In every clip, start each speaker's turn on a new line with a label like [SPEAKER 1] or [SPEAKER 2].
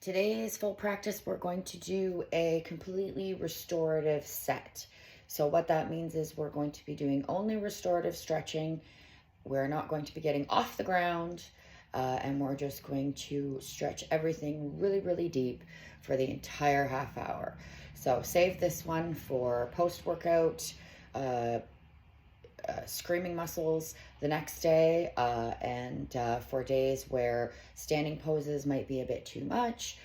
[SPEAKER 1] Today's full practice, we're going to do a completely restorative set. So what that means is we're going to be doing only restorative stretching. We're not going to be getting off the ground, and we're just going to stretch everything really, really deep for the entire half hour. So save this one for post-workout, screaming muscles the next day, and for days where standing poses might be a bit too much,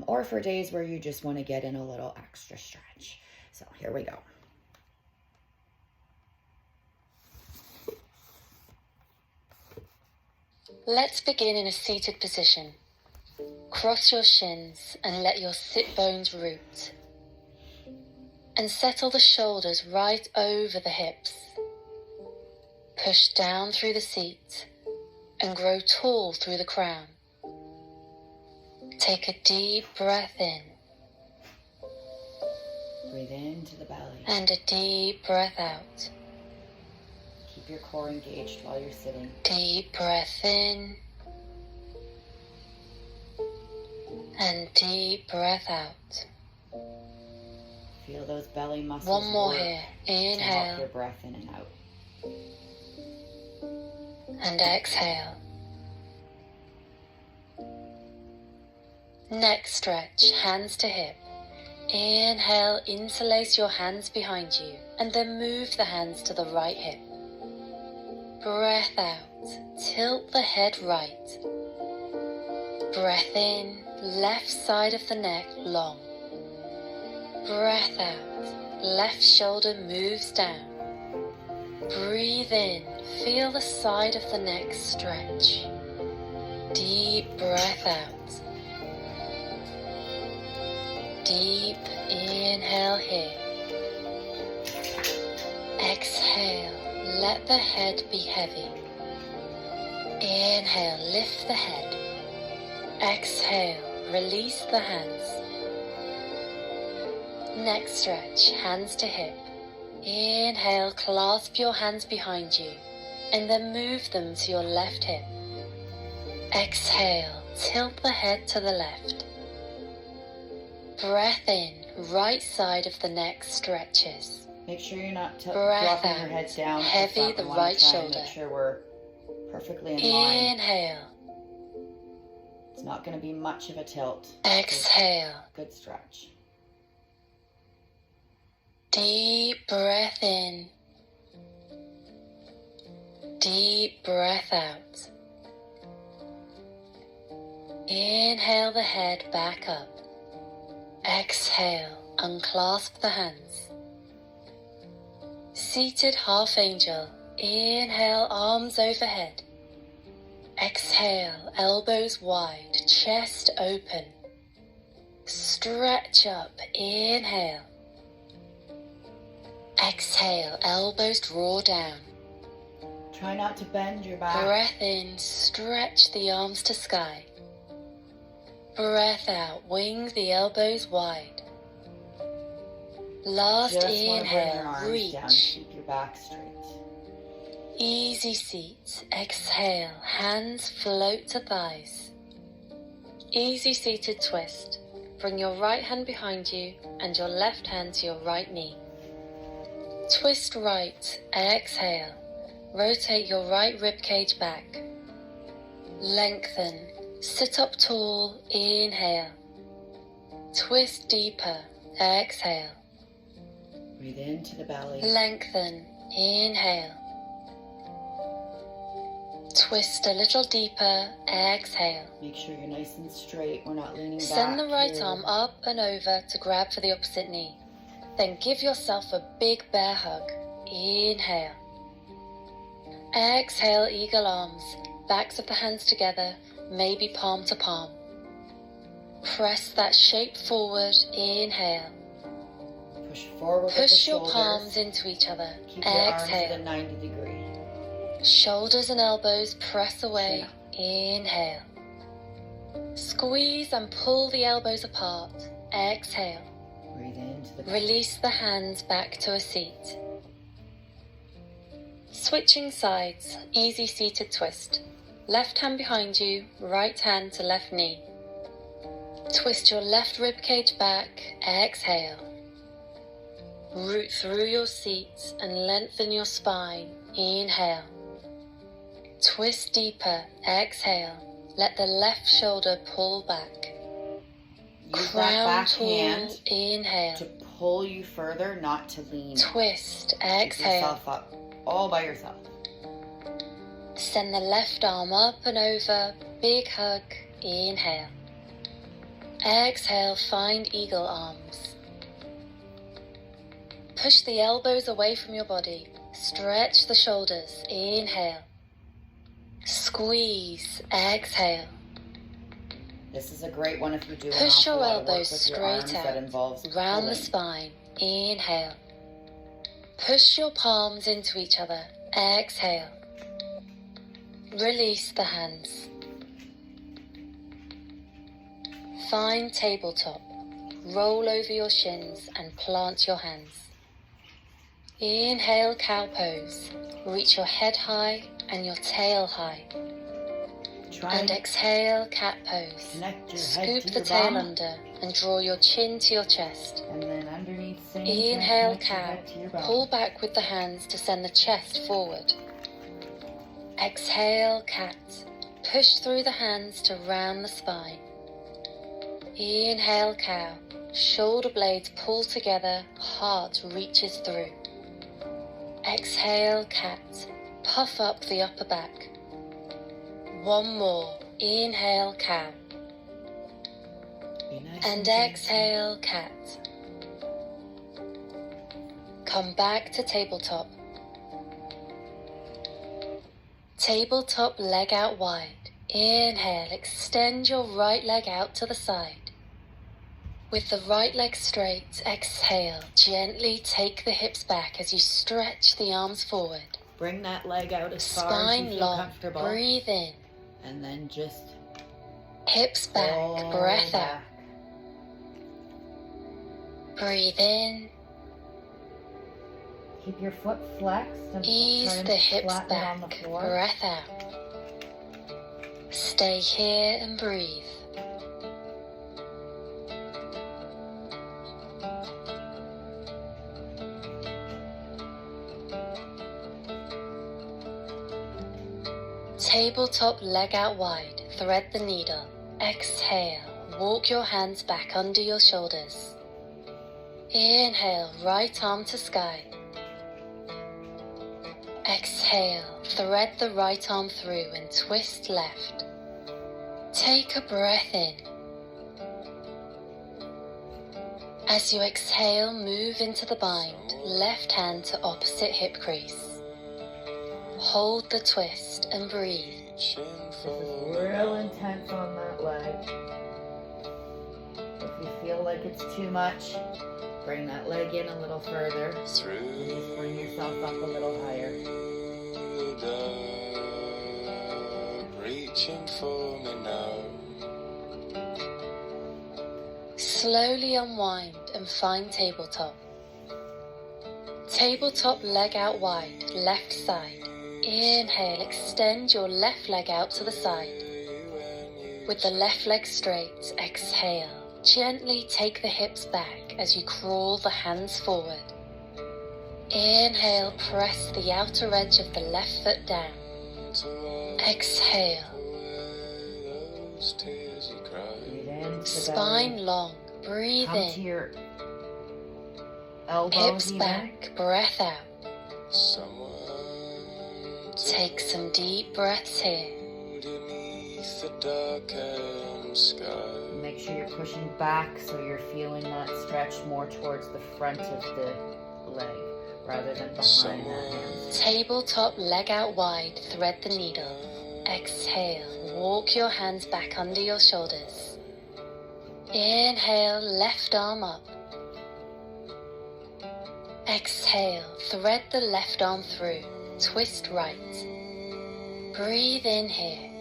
[SPEAKER 1] or for days where you just want to get in a little extra stretch. So here we go.
[SPEAKER 2] Let's begin in a seated position. Cross your shins and let your sit bones root. And settle the shoulders right over the hips. Push down through the seat and grow tall through the crown. Take a deep breath in.
[SPEAKER 1] Breathe into the belly.
[SPEAKER 2] And a deep breath out.
[SPEAKER 1] Keep your core engaged while you're sitting.
[SPEAKER 2] Deep breath in. And deep breath out.
[SPEAKER 1] Feel those belly muscles.
[SPEAKER 2] One more here. Inhale.
[SPEAKER 1] To help your breath in and out.
[SPEAKER 2] And exhale. Neck stretch, hands to hip. Inhale, interlace your hands behind you and then move the hands to the right hip. Breath out, tilt the head right. Breath in, left side of the neck long. Breath out, left shoulder moves down. Breathe in, feel the side of the neck stretch. Deep breath out. Deep inhale here. Exhale, let the head be heavy. Inhale, lift the head. Exhale, release the hands. Neck stretch, hands to hip. Inhale, clasp your hands behind you and then move them to your left hip. Exhale, tilt the head to the left. Breath in, right side of the neck stretches.
[SPEAKER 1] Make sure you're not
[SPEAKER 2] Breath
[SPEAKER 1] dropping
[SPEAKER 2] out,
[SPEAKER 1] your head down.
[SPEAKER 2] heavy the right shoulder.
[SPEAKER 1] Make sure we're perfectly in line.
[SPEAKER 2] Inhale.
[SPEAKER 1] It's not going to be much of a tilt.
[SPEAKER 2] Exhale.
[SPEAKER 1] Good stretch.
[SPEAKER 2] Deep breath in. Deep breath out. Inhale the head back up. Exhale, unclasp the hands. Seated half angel. Inhale, arms overhead. Exhale, elbows wide, chest open. Stretch up, inhale. Exhale, elbows draw down.
[SPEAKER 1] Try not to bend your back.
[SPEAKER 2] Breath in, stretch the arms to sky. Breath out, wing the elbows wide. Last
[SPEAKER 1] Just want to bring your
[SPEAKER 2] inhale,
[SPEAKER 1] arms
[SPEAKER 2] reach.
[SPEAKER 1] down, keep your back straight.
[SPEAKER 2] Easy seat. Exhale, hands float to thighs. Easy seated twist. Bring your right hand behind you and your left hand to your right knee. Twist right, exhale. Rotate your right rib cage back. Lengthen. Sit up tall, inhale. Twist deeper, exhale.
[SPEAKER 1] Breathe into the belly.
[SPEAKER 2] Lengthen, inhale. Twist a little deeper, exhale.
[SPEAKER 1] Make sure you're nice and straight. We're not leaning back.
[SPEAKER 2] Send the right
[SPEAKER 1] here.
[SPEAKER 2] arm up and over to grab for the opposite knee. Then give yourself a big bear hug. Inhale. Exhale, eagle arms. Backs of the hands together, maybe palm to palm. Press that shape forward. Inhale.
[SPEAKER 1] Push forward with the
[SPEAKER 2] Push your
[SPEAKER 1] shoulders.
[SPEAKER 2] palms into each other.
[SPEAKER 1] Keep your arms
[SPEAKER 2] Exhale.
[SPEAKER 1] at a 90 degree.
[SPEAKER 2] Shoulders and elbows press away. Inhale. Squeeze and pull the elbows apart. Exhale.
[SPEAKER 1] Breathe into the belly.
[SPEAKER 2] Release the hands back to a seat. Switching sides, easy seated twist. Left hand behind you, right hand to left knee. Twist your left ribcage back, exhale. Root through your seat and lengthen your spine, inhale. Twist deeper, exhale. Let the left shoulder pull back.
[SPEAKER 1] Use
[SPEAKER 2] Crown
[SPEAKER 1] that back
[SPEAKER 2] tall,
[SPEAKER 1] hand
[SPEAKER 2] inhale.
[SPEAKER 1] to pull you further, not to lean.
[SPEAKER 2] Twist,
[SPEAKER 1] Pick
[SPEAKER 2] exhale.
[SPEAKER 1] yourself up all by yourself.
[SPEAKER 2] Send the left arm up and over, big hug, inhale. Exhale, find eagle arms. Push the elbows away from your body. Stretch the shoulders, inhale. Squeeze, exhale.
[SPEAKER 1] This is a great one if you do an
[SPEAKER 2] Push
[SPEAKER 1] awful
[SPEAKER 2] your
[SPEAKER 1] lot of work
[SPEAKER 2] elbows
[SPEAKER 1] with your
[SPEAKER 2] straight
[SPEAKER 1] arms that
[SPEAKER 2] out,
[SPEAKER 1] involves
[SPEAKER 2] round the
[SPEAKER 1] pulling.
[SPEAKER 2] spine, inhale. Push your palms into each other, exhale. Release the hands. Find tabletop. Roll over your shins and plant your hands. Inhale, cow pose. Reach your head high and your tail high.
[SPEAKER 1] Try
[SPEAKER 2] And exhale, cat pose.
[SPEAKER 1] connect your head
[SPEAKER 2] Scoop
[SPEAKER 1] to
[SPEAKER 2] the
[SPEAKER 1] your
[SPEAKER 2] tail
[SPEAKER 1] bum,
[SPEAKER 2] under and draw your chin to your chest.
[SPEAKER 1] and then underneath same
[SPEAKER 2] Inhale,
[SPEAKER 1] connect your
[SPEAKER 2] cow.
[SPEAKER 1] head to your bum.
[SPEAKER 2] Pull back with the hands to send the chest forward. Exhale, cat. Push through the hands to round the spine. Inhale, cow. Shoulder blades pull together, heart reaches through. Exhale, cat. Puff up the upper back. One more. Inhale, cow.
[SPEAKER 1] Be nice
[SPEAKER 2] And
[SPEAKER 1] gentle.
[SPEAKER 2] exhale, cat. Come back to tabletop. Tabletop leg out wide. Inhale, extend your right leg out to the side. With the right leg straight, exhale. Gently take the hips back as you stretch the arms forward.
[SPEAKER 1] Bring that leg out as far as you
[SPEAKER 2] Spine
[SPEAKER 1] feel
[SPEAKER 2] long.
[SPEAKER 1] comfortable.
[SPEAKER 2] Breathe in.
[SPEAKER 1] And then just
[SPEAKER 2] Hips back.
[SPEAKER 1] pull
[SPEAKER 2] Breath
[SPEAKER 1] back.
[SPEAKER 2] out. Breathe in.
[SPEAKER 1] Keep your foot flexed and try
[SPEAKER 2] Ease
[SPEAKER 1] and
[SPEAKER 2] the hips
[SPEAKER 1] flatten it on the
[SPEAKER 2] back.
[SPEAKER 1] floor.
[SPEAKER 2] Breath out. Stay here and breathe. Tabletop leg out wide. Thread the needle. Exhale. Walk your hands back under your shoulders. Inhale, right arm to sky. Exhale, thread the right arm through and twist left. Take a breath in. As you exhale, move into the bind, left hand to opposite hip crease. Hold the twist and breathe.
[SPEAKER 1] This is real intense on that leg. If you feel like it's too much, bring that leg in a little further. And just bring yourself up a little higher.
[SPEAKER 3] Reaching for me now.
[SPEAKER 2] Slowly unwind and find tabletop. Tabletop leg out wide, left side. Inhale, extend your left leg out to the side. With the left leg straight, exhale. Gently take the hips back as you crawl the hands forward. Inhale, press the outer edge of the left foot down. Exhale.
[SPEAKER 1] Breathe in to
[SPEAKER 2] Spine long. Breathe
[SPEAKER 1] Come to
[SPEAKER 2] in.
[SPEAKER 1] your elbows
[SPEAKER 2] Hips
[SPEAKER 1] even.
[SPEAKER 2] back. Breath out.
[SPEAKER 3] Someone
[SPEAKER 2] Take some deep breaths here.
[SPEAKER 3] beneath the darkened sky.
[SPEAKER 1] Make sure you're pushing back so you're feeling that stretch more towards the front of the leg rather than behind that hand.
[SPEAKER 2] Tabletop leg out wide. Thread the needle. Exhale. Walk your hands back under your shoulders. Inhale, left arm up. Exhale, thread the left arm through. Twist right. Breathe in here.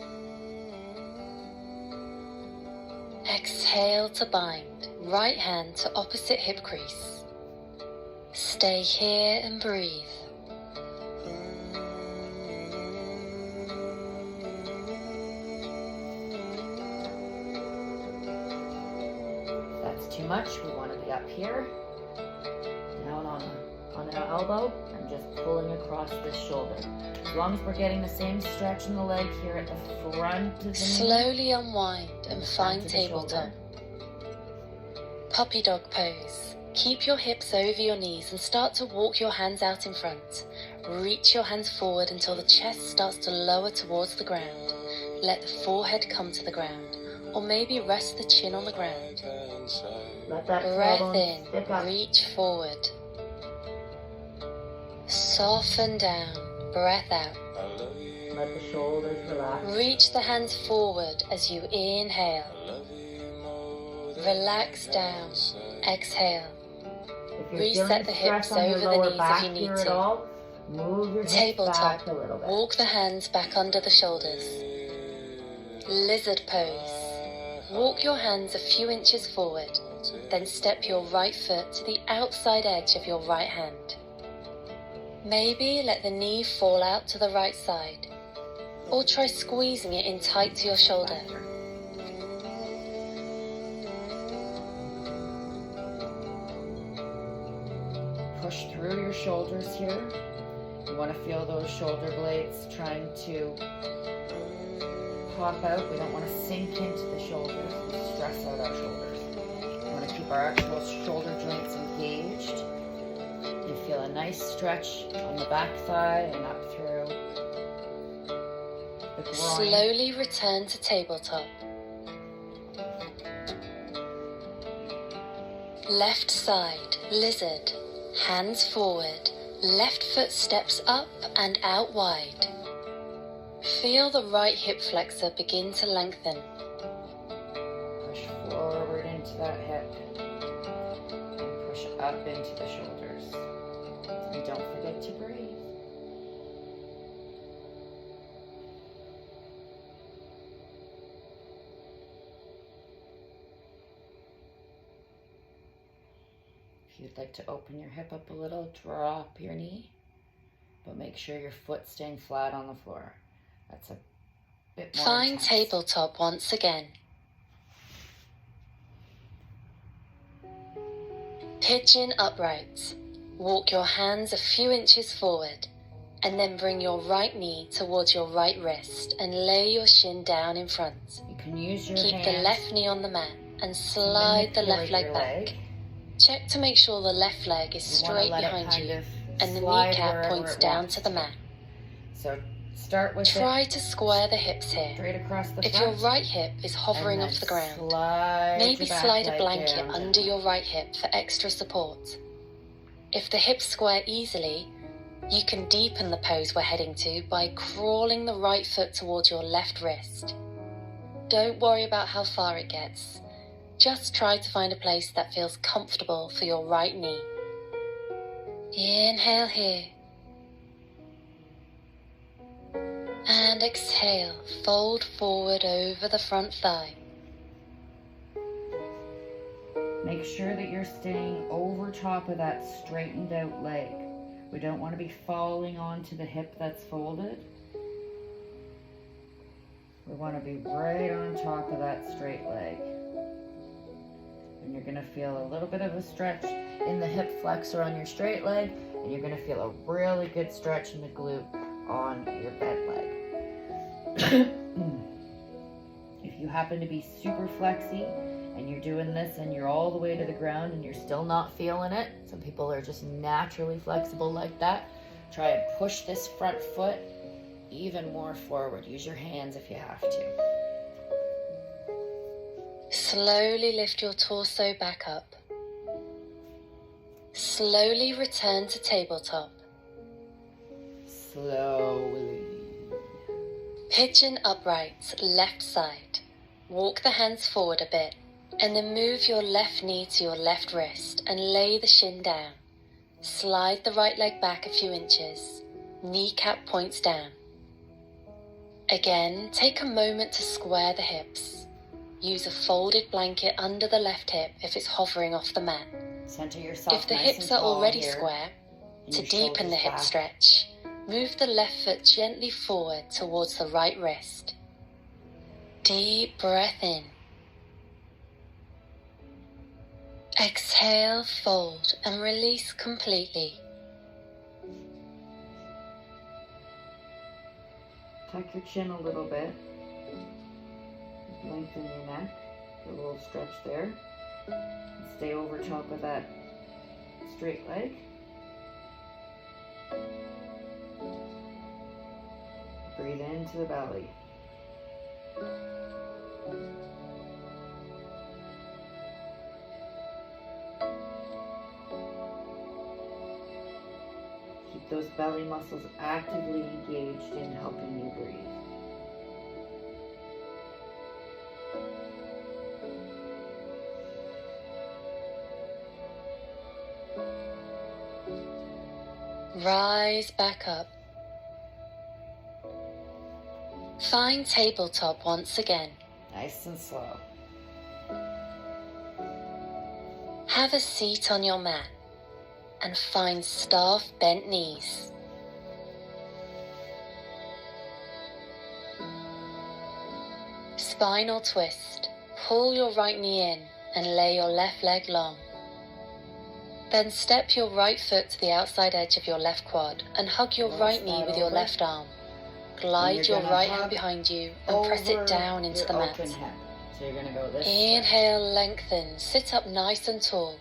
[SPEAKER 2] Exhale to bind. Right hand to opposite hip crease. Stay here and breathe.
[SPEAKER 1] too much. We want to be up here, down on our elbow, and just pulling across this shoulder. As long as we're getting the same stretch in the leg here at the front of the knee.
[SPEAKER 2] Slowly unwind and find tabletop. Puppy dog pose. Keep your hips over your knees and start to walk your hands out in front. Reach your hands forward until the chest starts to lower towards the ground. Let the forehead come to the ground, or maybe rest the chin on the ground.
[SPEAKER 1] Let that
[SPEAKER 2] Breath in, reach forward. Soften down, breath out.
[SPEAKER 1] Let the shoulders relax.
[SPEAKER 2] Reach the hands forward as you inhale. Relax down, exhale. Reset the hips over the knees if you need to.
[SPEAKER 1] Move your hips
[SPEAKER 2] Tabletop.
[SPEAKER 1] back a little bit.
[SPEAKER 2] Walk the hands back under the shoulders. Lizard pose. Walk your hands a few inches forward. Then step your right foot to the outside edge of your right hand. Maybe let the knee fall out to the right side. Or try squeezing it in tight to your shoulder.
[SPEAKER 1] Push through your shoulders here. You want to feel those shoulder blades trying to pop out. We don't want to sink into the shoulders and stress out our shoulders. We want to keep our actual shoulder joints engaged. You feel a nice stretch on the back thigh and up through the groin.
[SPEAKER 2] Slowly return to tabletop. Left side, lizard. Hands forward, left foot steps up and out wide. Feel the right hip flexor begin to lengthen.
[SPEAKER 1] Push forward into that hip and push up into the shoulders. And don't forget to breathe. If you'd like to open your hip up a little, drop your knee, but make sure your foot's staying flat on the floor. That's a bit more
[SPEAKER 2] Find
[SPEAKER 1] intense.
[SPEAKER 2] tabletop once again. Pigeon upright. Walk your hands a few inches forward, and then bring your right knee towards your right wrist and lay your shin down in front.
[SPEAKER 1] You can use your
[SPEAKER 2] Keep
[SPEAKER 1] hands
[SPEAKER 2] the left knee on the mat and slide the left leg back. Check to make sure the left leg is straight behind you and the kneecap points down to the mat.
[SPEAKER 1] So start with
[SPEAKER 2] Try to square the hips here.
[SPEAKER 1] straight across the
[SPEAKER 2] If
[SPEAKER 1] front.
[SPEAKER 2] your right hip is hovering
[SPEAKER 1] and
[SPEAKER 2] off the
[SPEAKER 1] then
[SPEAKER 2] ground,
[SPEAKER 1] your
[SPEAKER 2] maybe
[SPEAKER 1] back
[SPEAKER 2] slide a
[SPEAKER 1] leg
[SPEAKER 2] blanket
[SPEAKER 1] down.
[SPEAKER 2] under your right hip for extra support. If the hips square easily, you can deepen the pose we're heading to by crawling the right foot towards your left wrist. Don't worry about how far it gets. Just try to find a place that feels comfortable for your right knee. Inhale here. And exhale, fold forward over the front thigh.
[SPEAKER 1] Make sure that you're staying over top of that straightened out leg. We don't want to be falling onto the hip that's folded. We want to be right on top of that straight leg. And you're going to feel a little bit of a stretch in the hip flexor on your straight leg, and you're going to feel a really good stretch in the glute on your bent leg. If you happen to be super flexy and you're doing this and you're all the way to the ground and you're still not feeling it, some people are just naturally flexible like that, try and push this front foot even more forward. Use your hands if you have to.
[SPEAKER 2] Slowly lift your torso back up. Slowly return to tabletop.
[SPEAKER 1] Slowly.
[SPEAKER 2] Pigeon upright, left side. Walk the hands forward a bit, and then move your left knee to your left wrist and lay the shin down. Slide the right leg back a few inches. Kneecap points down. Again, take a moment to square the hips. Use a folded blanket under the left hip if it's hovering off the mat.
[SPEAKER 1] Center yourself.
[SPEAKER 2] If the
[SPEAKER 1] nice
[SPEAKER 2] hips
[SPEAKER 1] and
[SPEAKER 2] are
[SPEAKER 1] tall
[SPEAKER 2] already
[SPEAKER 1] here,
[SPEAKER 2] square,
[SPEAKER 1] and
[SPEAKER 2] to
[SPEAKER 1] your
[SPEAKER 2] deepen the
[SPEAKER 1] shoulders
[SPEAKER 2] hip
[SPEAKER 1] back.
[SPEAKER 2] stretch, move the left foot gently forward towards the right wrist. Deep breath in. Exhale, fold and release completely.
[SPEAKER 1] Tuck your chin a little bit. Lengthen your neck. A little stretch there. Stay over top of that straight leg. Breathe into the belly. Keep those belly muscles actively engaged in helping you breathe.
[SPEAKER 2] Rise back up. Find tabletop once again.
[SPEAKER 1] Nice and slow.
[SPEAKER 2] Have a seat on your mat and find staff bent knees. Spinal twist. Pull your right knee in and lay your left leg long. Then step your right foot to the outside edge of your left quad and hug your right knee with your left arm. Glide your right hand behind you and press it down into the mat.
[SPEAKER 1] So you're going to go this way.
[SPEAKER 2] Inhale, lengthen, sit up nice and tall.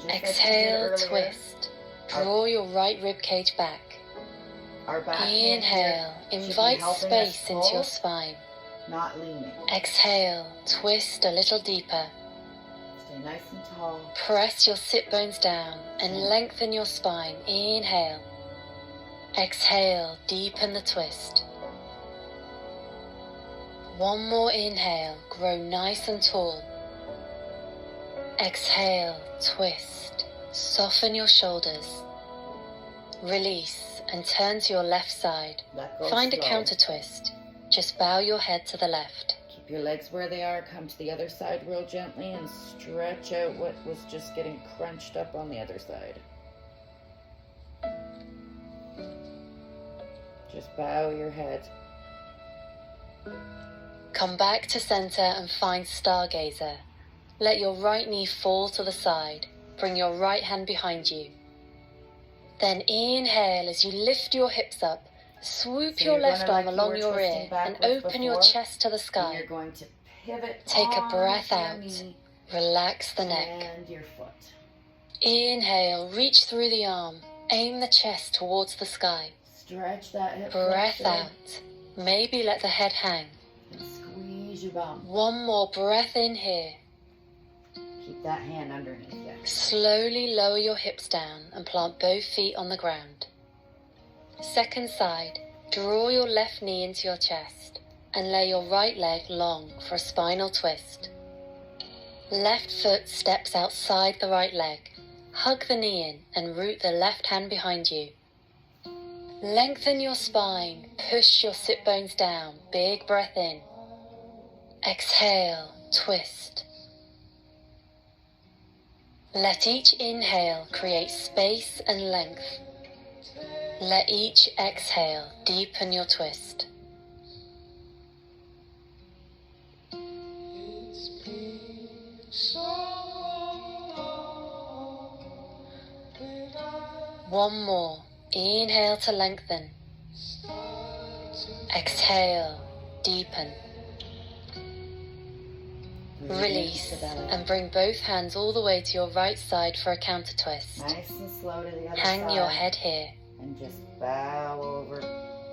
[SPEAKER 2] Exhale, twist. Draw your right rib cage back. Inhale, invite space into your spine.
[SPEAKER 1] Not leaning.
[SPEAKER 2] Exhale, twist a little deeper.
[SPEAKER 1] Stay nice and tall.
[SPEAKER 2] Press your sit bones down and lengthen your spine. Inhale. Exhale, deepen the twist. One more inhale, grow nice and tall. Exhale, twist. Soften your shoulders. Release and turn to your left side. Find a counter twist. Just bow your head to the left.
[SPEAKER 1] Keep your legs where they are. Come to the other side real gently and stretch out what was just getting crunched up on the other side. Just bow your head.
[SPEAKER 2] Come back to center and find Stargazer. Let your right knee fall to the side. Bring your right hand behind you. Then inhale as you lift your hips up. Swoop your left arm along your ear and open your chest to the sky.
[SPEAKER 1] You're going to pivot.
[SPEAKER 2] Take a breath out. Relax the neck.
[SPEAKER 1] And your foot.
[SPEAKER 2] Inhale, reach through the arm. Aim the chest towards the sky.
[SPEAKER 1] Stretch that hip.
[SPEAKER 2] Breath out. Maybe let the head hang.
[SPEAKER 1] And squeeze your bum.
[SPEAKER 2] One more breath in here.
[SPEAKER 1] Keep that hand underneath you.
[SPEAKER 2] Slowly lower your hips down and plant both feet on the ground. Second side, draw your left knee into your chest and lay your right leg long for a spinal twist. Left foot steps outside the right leg. Hug the knee in and root the left hand behind you. Lengthen your spine, push your sit bones down, big breath in. Exhale, twist. Let each inhale create space and length. Let each exhale deepen your twist. One more. Inhale to lengthen. Exhale, deepen. Release and bring both hands all the way to your right side for a counter twist.
[SPEAKER 1] Nice and slow to the other
[SPEAKER 2] Hang
[SPEAKER 1] side.
[SPEAKER 2] your head here.
[SPEAKER 1] And just bow over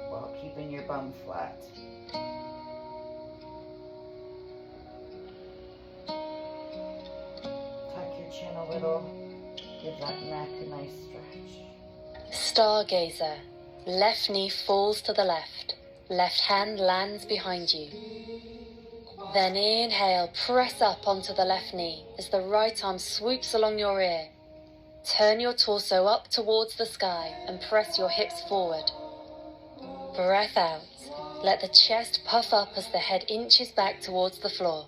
[SPEAKER 1] while keeping your bum flat. Tuck your chin a little. Give that neck a nice stretch.
[SPEAKER 2] Stargazer. Left knee falls to the left. Left hand lands behind you. Then inhale, press up onto the left knee as the right arm swoops along your ear. Turn your torso up towards the sky and press your hips forward. Breath out. Let the chest puff up as the head inches back towards the floor.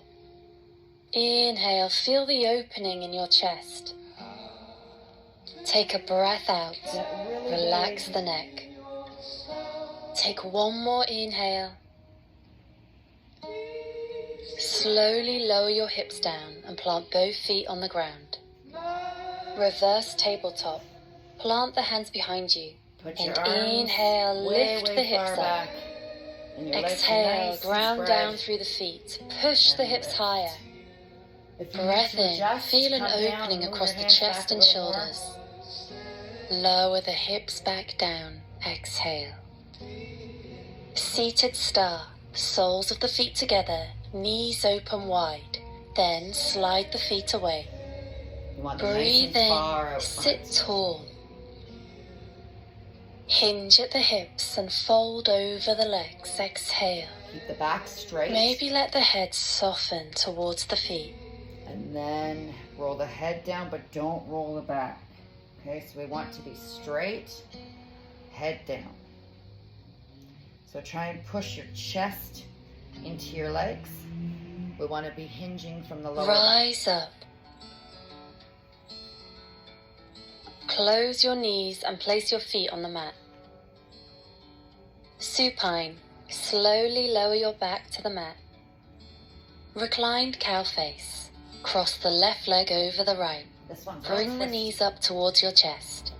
[SPEAKER 2] Inhale, feel the opening in your chest. Take a breath out. Relax the neck. Take one more inhale. Slowly lower your hips down and plant both feet on the ground. Reverse tabletop. Plant the hands behind you.
[SPEAKER 1] Put
[SPEAKER 2] And
[SPEAKER 1] your arms
[SPEAKER 2] inhale,
[SPEAKER 1] way,
[SPEAKER 2] lift
[SPEAKER 1] way
[SPEAKER 2] the hips
[SPEAKER 1] far
[SPEAKER 2] up.
[SPEAKER 1] back. And your legs are
[SPEAKER 2] Exhale,
[SPEAKER 1] nice and
[SPEAKER 2] ground
[SPEAKER 1] spread.
[SPEAKER 2] down through the feet. Push the
[SPEAKER 1] And
[SPEAKER 2] hips
[SPEAKER 1] lift.
[SPEAKER 2] higher.
[SPEAKER 1] If you need
[SPEAKER 2] Breath
[SPEAKER 1] to
[SPEAKER 2] in.
[SPEAKER 1] adjust,
[SPEAKER 2] Feel an
[SPEAKER 1] come down,
[SPEAKER 2] opening
[SPEAKER 1] move
[SPEAKER 2] across
[SPEAKER 1] your
[SPEAKER 2] the
[SPEAKER 1] hands
[SPEAKER 2] chest
[SPEAKER 1] back a
[SPEAKER 2] and
[SPEAKER 1] little more.
[SPEAKER 2] shoulders. Lower the hips back down. Exhale. Seated star. Soles of the feet together. Knees open wide. Then slide the feet away.
[SPEAKER 1] You want them nice
[SPEAKER 2] Breathe
[SPEAKER 1] and far
[SPEAKER 2] in.
[SPEAKER 1] out
[SPEAKER 2] Sit
[SPEAKER 1] front.
[SPEAKER 2] tall. Hinge at the hips and fold over the legs. Exhale.
[SPEAKER 1] Keep the back straight.
[SPEAKER 2] Maybe let the head soften towards the feet.
[SPEAKER 1] And then roll the head down, but don't roll the back. Okay, so we want to be straight, head down. So try and push your chest into your legs. We want to be hinging from the lower back.
[SPEAKER 2] Rise up. Close your knees and place your feet on the mat. Supine. Slowly lower your back to the mat. Reclined cow face. Cross the left leg over the right.
[SPEAKER 1] This one's
[SPEAKER 2] Bring
[SPEAKER 1] not
[SPEAKER 2] the
[SPEAKER 1] twisted.
[SPEAKER 2] knees up towards your chest.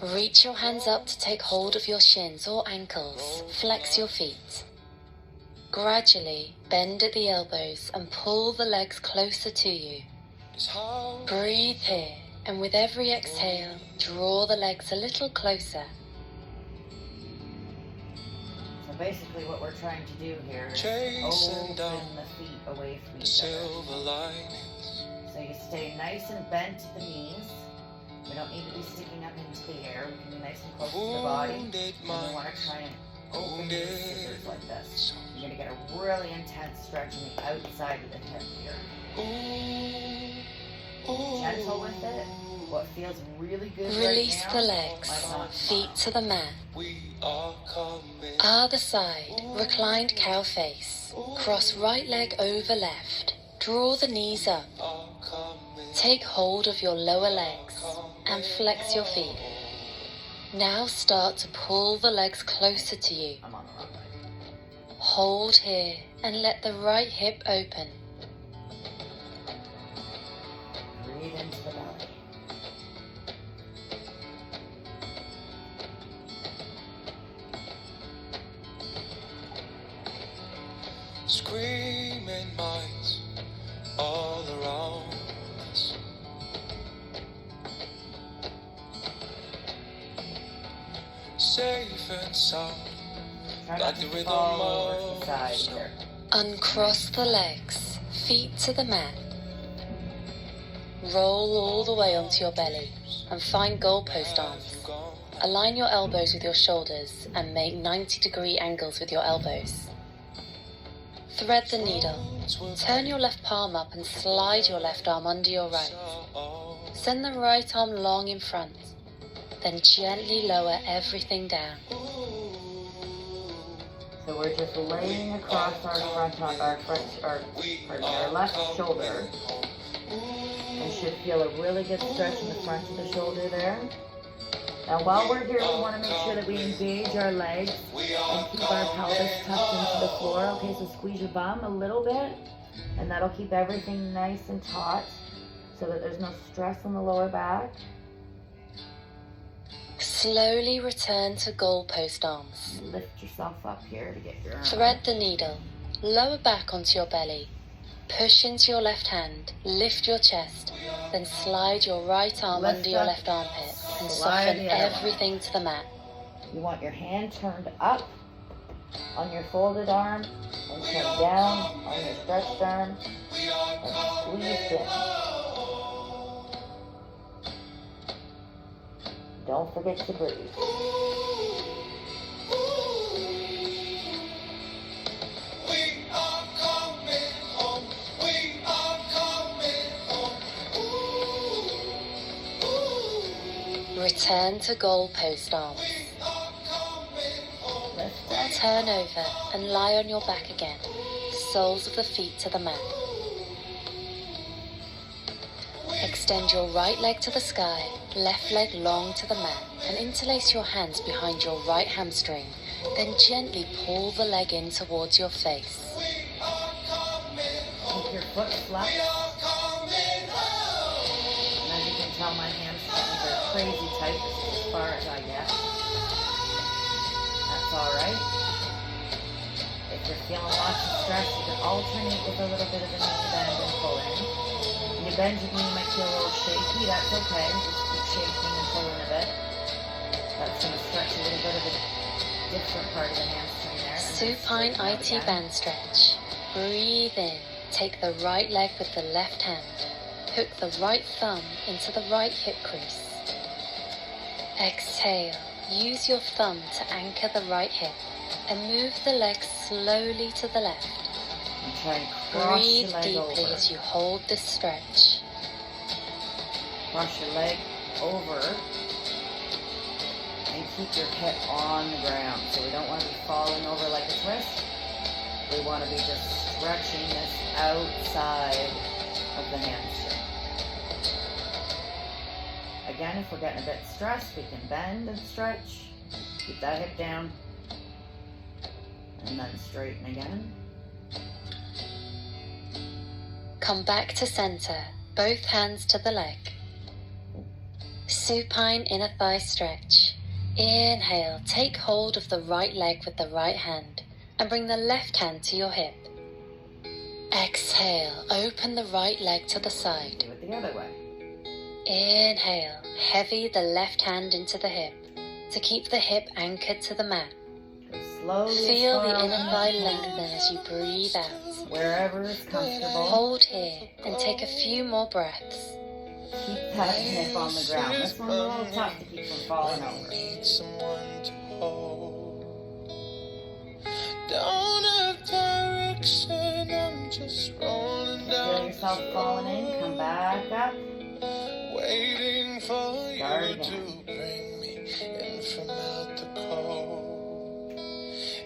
[SPEAKER 2] Reach your hands up to take hold of your shins or ankles. Flex your feet. Gradually bend at the elbows and pull the legs closer to you. Breathe here, and with every exhale, draw the legs a little closer.
[SPEAKER 1] So basically what we're trying to do here is
[SPEAKER 3] Chasing
[SPEAKER 1] open
[SPEAKER 3] down
[SPEAKER 1] the feet away from
[SPEAKER 3] the
[SPEAKER 1] each other.
[SPEAKER 3] silver linings.
[SPEAKER 1] So you stay nice and bent at the knees. We don't need to be sticking up into the air. We can be nice and close to the body.
[SPEAKER 3] Wounded
[SPEAKER 1] And we
[SPEAKER 3] mind,
[SPEAKER 1] want to try and open your scissors like this. You're going to get a really intense stretch in the outside of the hip here. Gentle with it. What feels really good
[SPEAKER 2] Release
[SPEAKER 1] right
[SPEAKER 2] the
[SPEAKER 1] now
[SPEAKER 2] legs,
[SPEAKER 1] might not
[SPEAKER 2] feet to the mat.
[SPEAKER 3] we are coming.
[SPEAKER 2] Other side, reclined cow face. Cross right leg over left. Draw the knees up.
[SPEAKER 3] Are coming.
[SPEAKER 2] Take hold of your lower legs and flex your feet. Now start to pull the legs closer to you.
[SPEAKER 1] I'm on the wrong way.
[SPEAKER 2] Hold here and let the right hip open.
[SPEAKER 1] Breathe into the belly.
[SPEAKER 3] Screaming minds all around us. Safe and sound.
[SPEAKER 1] Try
[SPEAKER 3] Like
[SPEAKER 1] not
[SPEAKER 3] the
[SPEAKER 1] to
[SPEAKER 3] rhythm
[SPEAKER 1] fall over to
[SPEAKER 3] of
[SPEAKER 1] the side
[SPEAKER 3] snow.
[SPEAKER 1] either.
[SPEAKER 2] Uncross the legs, feet to the mat. Roll all the way onto your belly and find goalpost arms. Align your elbows with your shoulders and make 90-degree angles with your elbows. Thread the needle. Turn your left palm up and slide your left arm under your right. Send the right arm long in front. Then gently lower everything down.
[SPEAKER 1] So we're just laying across our left shoulder. And should feel a really good stretch in the front of the shoulder there. Now while we're here, we want to make sure that we engage our legs and keep our pelvis tucked into the floor. Okay, so squeeze your bum a little bit, and that'll keep everything nice and taut so that there's no stress on the lower back.
[SPEAKER 2] Slowly return to goalpost arms.
[SPEAKER 1] Lift yourself up here to get your arm
[SPEAKER 2] Thread
[SPEAKER 1] up.
[SPEAKER 2] the needle. Lower back onto your belly. Push into your left hand. Lift your chest. Then slide your right arm
[SPEAKER 1] Lift
[SPEAKER 2] under your
[SPEAKER 1] up.
[SPEAKER 2] left armpit and
[SPEAKER 1] Slide
[SPEAKER 2] soften
[SPEAKER 1] the other one.
[SPEAKER 2] everything to the mat.
[SPEAKER 1] You want your hand turned up on your folded arm and turned down on your stretched arm and squeezed in. Don't forget to breathe.
[SPEAKER 3] We are coming home. We are coming home.
[SPEAKER 2] Return to goalpost arms.
[SPEAKER 1] Lift up.
[SPEAKER 2] Turn over and lie on your back again. Soles of the feet to the mat. Extend your right leg to the sky, left leg long to the mat, and interlace your hands behind your right hamstring. Then gently pull the leg in towards your face.
[SPEAKER 1] your foot flex.
[SPEAKER 3] We are coming home.
[SPEAKER 1] And as you can tell, my hamstrings are crazy tight. This is as far as I get. That's alright. If you're feeling lots of stress, you can alternate with a little bit of a knee bend and pull in. When you bend your knee, you might feel a little shaky. That's okay. Just keep shaking and pulling a bit. That's going to stretch a little bit of a different part of the hamstring there.
[SPEAKER 2] Supine IT band stretch. Breathe in. Take the right leg with the left hand. Hook the right thumb into the right hip crease. Exhale. Use your thumb to anchor the right hip and move the leg slowly to the left.
[SPEAKER 1] And try and cross
[SPEAKER 2] Breathe
[SPEAKER 1] your leg
[SPEAKER 2] deeply
[SPEAKER 1] over.
[SPEAKER 2] as you hold this stretch.
[SPEAKER 1] Cross your leg over. And keep your hip on the ground. So we don't want to be falling over like a twist. We want to be just stretching this outside of the hamstring. Again, if we're getting a bit stressed, we can bend and stretch. Keep that hip down. And then straighten again.
[SPEAKER 2] Come back to center, both hands to the leg. Supine inner thigh stretch. Inhale, take hold of the right leg with the right hand and bring the left hand to your hip. Exhale, open the right leg to the side.
[SPEAKER 1] Do it the other way.
[SPEAKER 2] Inhale, heavy the left hand into the hip to keep the hip anchored to the mat.
[SPEAKER 1] Go slowly.
[SPEAKER 2] Feel
[SPEAKER 1] as far
[SPEAKER 2] the inner
[SPEAKER 1] as
[SPEAKER 2] thigh
[SPEAKER 1] you can.
[SPEAKER 2] lengthen as you breathe out.
[SPEAKER 1] Wherever is comfortable.
[SPEAKER 2] Hold here and take a few more breaths.
[SPEAKER 1] Keep that hip on the ground. This one's a little tough to keep from falling
[SPEAKER 3] I
[SPEAKER 1] over.
[SPEAKER 3] need someone to hold. Don't have direction, I'm just rolling
[SPEAKER 1] Feel
[SPEAKER 3] down.
[SPEAKER 1] yourself falling in. Come back up.
[SPEAKER 3] Waiting for
[SPEAKER 1] Start
[SPEAKER 3] you
[SPEAKER 1] again.
[SPEAKER 3] to bring me in from out the cold.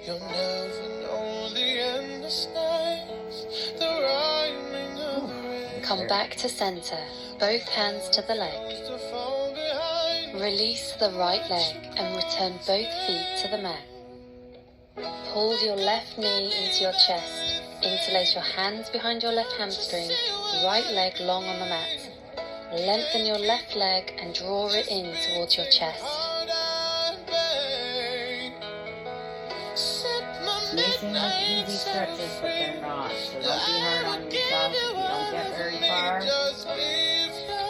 [SPEAKER 3] You'll never know the endless nights, the rhyming of the rain.
[SPEAKER 2] Come back to center, both hands to the leg.
[SPEAKER 3] To fall behind.
[SPEAKER 2] Release the right leg and return both feet to the mat. Pull your left knee into your chest. Interlace your hands behind your left hamstring, right leg long on the mat. Lengthen your left leg and draw it in towards your chest.
[SPEAKER 3] Hard I beg. Set my
[SPEAKER 1] They seem like
[SPEAKER 3] midnight
[SPEAKER 1] easy stretches, but they're not. So don't be hard on
[SPEAKER 3] I'll
[SPEAKER 1] yourself
[SPEAKER 3] give
[SPEAKER 1] if you
[SPEAKER 3] you
[SPEAKER 1] don't get very far.
[SPEAKER 3] Just leave your
[SPEAKER 1] As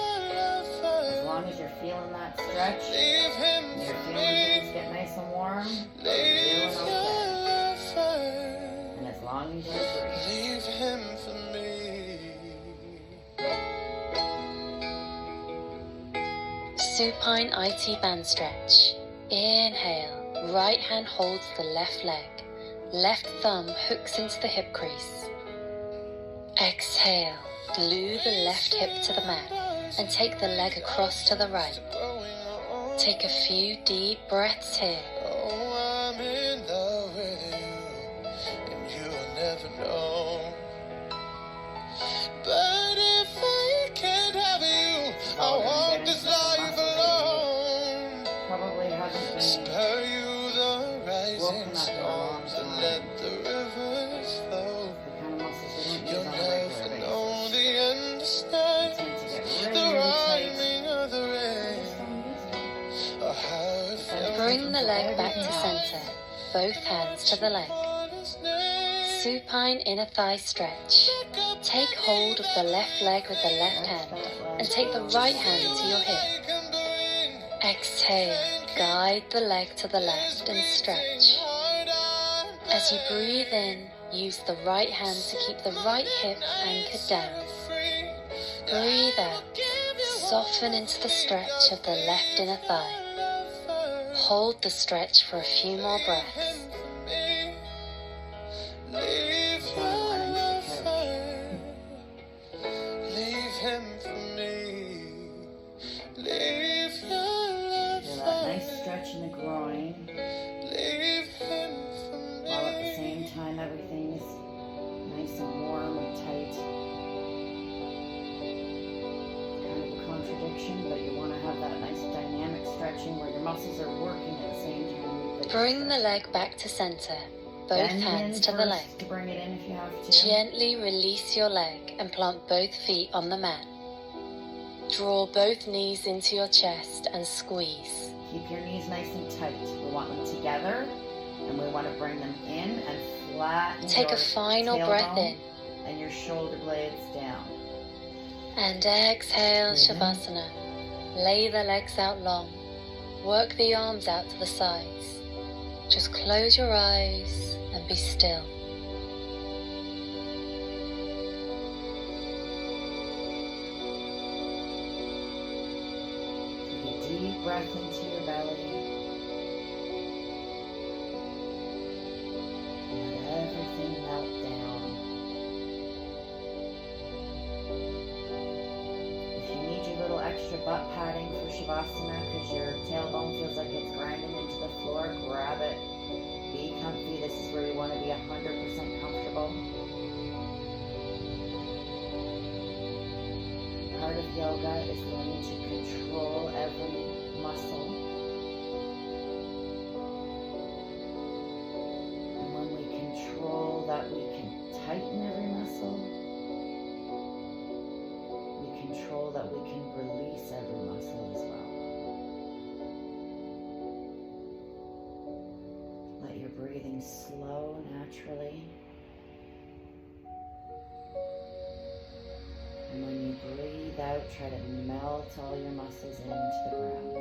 [SPEAKER 3] lover.
[SPEAKER 1] long as you're feeling that stretch,
[SPEAKER 3] Leave him
[SPEAKER 1] and you're
[SPEAKER 3] for
[SPEAKER 1] feeling
[SPEAKER 3] me.
[SPEAKER 1] things get nice and warm, you're
[SPEAKER 3] Leave
[SPEAKER 1] doing
[SPEAKER 3] your
[SPEAKER 1] okay.
[SPEAKER 3] lover.
[SPEAKER 1] And as long as you're breathing.
[SPEAKER 3] Leave him for me.
[SPEAKER 2] Supine IT band stretch. Inhale, right hand holds the left leg. Left thumb hooks into the hip crease. Exhale, glue the left hip to the mat and take the leg across to the right.
[SPEAKER 3] Growing old.
[SPEAKER 2] Take a few deep breaths here.
[SPEAKER 3] Oh, I'm in love with you, and you'll never know. But if I can't have you, I'll walk this life alone.
[SPEAKER 1] Probably hasn't been
[SPEAKER 3] Spare you the
[SPEAKER 1] woken
[SPEAKER 3] rising
[SPEAKER 1] up in a long
[SPEAKER 3] storms and
[SPEAKER 1] time.
[SPEAKER 3] let the rivers flow.
[SPEAKER 1] The kind of muscles we don't
[SPEAKER 3] You'll
[SPEAKER 1] use on a regular
[SPEAKER 3] never know
[SPEAKER 1] basis.
[SPEAKER 3] the endless
[SPEAKER 1] They
[SPEAKER 3] night,
[SPEAKER 1] tend to get
[SPEAKER 3] the
[SPEAKER 1] really tight.
[SPEAKER 3] rhyming of the
[SPEAKER 1] We
[SPEAKER 3] rain,
[SPEAKER 1] just don't use them.
[SPEAKER 3] or how it feels.
[SPEAKER 2] Bring the leg back to center, both hands to the leg. Supine inner thigh stretch. Take hold of the left leg with the left hand and take the right hand to your hip. Exhale, guide the leg to the left and stretch. As you breathe in, use the right hand to keep the right hip anchored down. Breathe out, soften into the stretch of the left inner thigh. Hold the stretch for a few more breaths.
[SPEAKER 3] Leave
[SPEAKER 1] Don't run into the couch.
[SPEAKER 3] Leave him for me. Leave your
[SPEAKER 1] Feel that
[SPEAKER 3] lover.
[SPEAKER 1] nice stretch in the groin,
[SPEAKER 3] Leave him for me.
[SPEAKER 1] while at the same time everything's nice and warm and tight. Kind of a contradiction, but you want to have that nice dynamic stretching where your muscles are working at the same time. that you're
[SPEAKER 2] Bring the
[SPEAKER 1] stretching.
[SPEAKER 2] leg back to center, both
[SPEAKER 1] Bend
[SPEAKER 2] hands
[SPEAKER 1] in
[SPEAKER 2] to the
[SPEAKER 1] first
[SPEAKER 2] leg.
[SPEAKER 1] to bring it in if you have to.
[SPEAKER 2] Gently release your leg and plant both feet on the mat. Draw both knees into your chest and squeeze.
[SPEAKER 1] Keep your knees nice and tight. We want them together, and we want to bring them in and flatten.
[SPEAKER 2] Take a final breath in.
[SPEAKER 1] And your shoulder blades down.
[SPEAKER 2] And exhale, Shavasana. Lay the legs out long. Work the arms out to the sides. Just close your eyes and be still.
[SPEAKER 1] Take a deep breath into your belly. Let everything melt down. If you need your little extra butt padding for Shavasana because your tailbone feels like it's grinding into the floor, grab it. Be comfy. This is where you want to be 100% comfortable. Part of yoga is learning to control every muscle. And when we control that, we can tighten every muscle. We control that, we can release every muscle as well. Let your breathing slow naturally. And when you breathe out, try to melt all your muscles into the ground.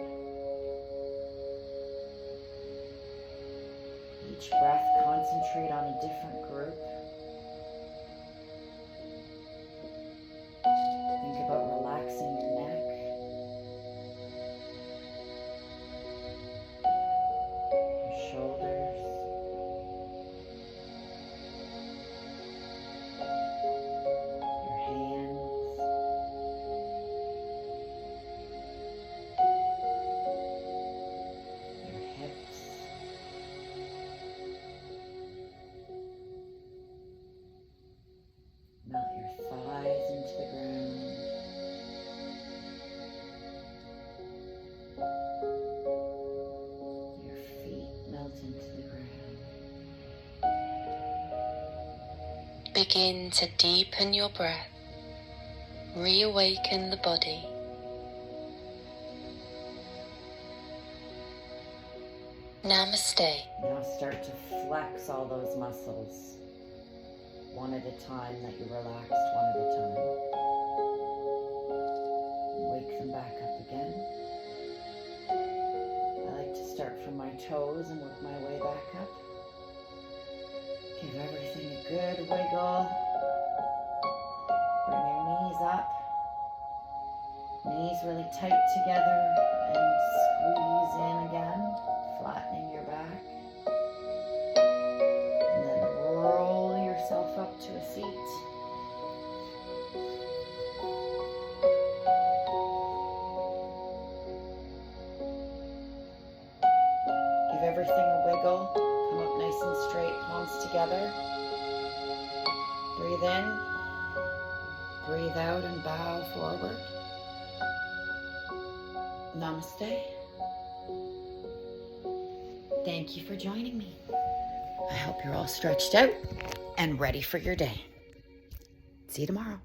[SPEAKER 1] Each breath, concentrate on a different group. Think about relaxing your neck, your shoulders, your hands, your hips, melt your thighs into the ground. Your feet melt into the ground.
[SPEAKER 2] Begin to deepen your breath. Reawaken the body. Namaste.
[SPEAKER 1] Now start to flex all those muscles one at a time that you relaxed one at a time. Wake them back up again. I like to start from my toes and work my way back up. Give everything a good wiggle. Bring your knees up. Knees really tight together and squeeze in again, flattening your back. And then roll yourself up to a seat. Give everything a wiggle. Come up nice and straight, palms together. Breathe in, breathe out, and bow forward. Namaste. Thank you for joining me. I hope you're all stretched out and ready for your day. See you tomorrow.